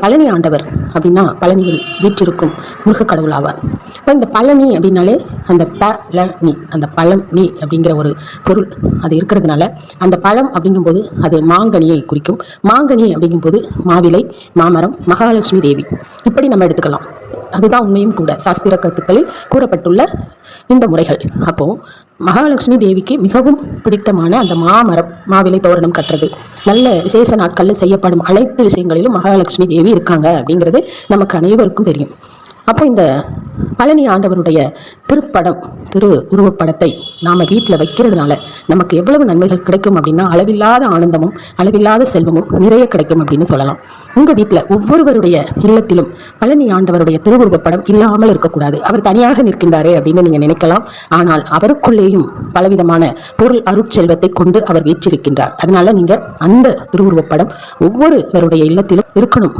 பழனி ஆண்டவர் அப்படின்னா பழனியில் வீற்றிருக்கும் முருக கடவுள் ஆவார். இப்போ இந்த பழனி அப்படின்னாலே அந்த பழனி, அந்த பழம் நீ அப்படிங்கிற ஒரு பொருள் அது இருக்கிறதுனால அந்த பழம் அப்படிங்கும்போது அது மாங்கனியை குறிக்கும். மாங்கனி அப்படிங்கும்போது மாவிலை, மாமரம், மகாலட்சுமி தேவி இப்படி நம்ம எடுத்துக்கலாம். அதுதான் உண்மையும் கூட. சாஸ்திர கருத்துக்களில் கூறப்பட்டுள்ள இந்த முறைகள். அப்போ மகாலட்சுமி தேவிக்கு மிகவும் பிடித்தமான அந்த மாமரம், மாவிலை தோரணம் கட்டுறது, நல்ல விசேஷ நாட்களில் செய்யப்படும் அனைத்து விஷயங்களிலும் மகாலட்சுமி தேவி இருக்காங்க அப்படிங்கிறது நமக்கு அனைவருக்கும் தெரியும். அப்போ இந்த பழனி ஆண்டவருடைய திருப்படம், திரு உருவப்படத்தை நாம் வீட்டில் வைக்கிறதுனால நமக்கு எவ்வளவு நன்மைகள் கிடைக்கும் அப்படின்னா அளவில்லாத ஆனந்தமும் அளவில்லாத செல்வமும் நிறைய கிடைக்கும் அப்படின்னு சொல்லலாம். உங்கள் வீட்டில் ஒவ்வொருவருடைய இல்லத்திலும் பழனி ஆண்டவருடைய திருவுருவப்படம் இல்லாமல் இருக்கக்கூடாது. அவர் தனியாக நிற்கின்றாரே அப்படின்னு நீங்கள் நினைக்கலாம். ஆனால் அவருக்குள்ளேயும் பலவிதமான பொருள் அருட்செல்வத்தை கொண்டு அவர் வீற்றிருக்கின்றார். அதனால நீங்கள் அந்த திருவுருவப்படம் ஒவ்வொருவருடைய இல்லத்திலும் இருக்கணும்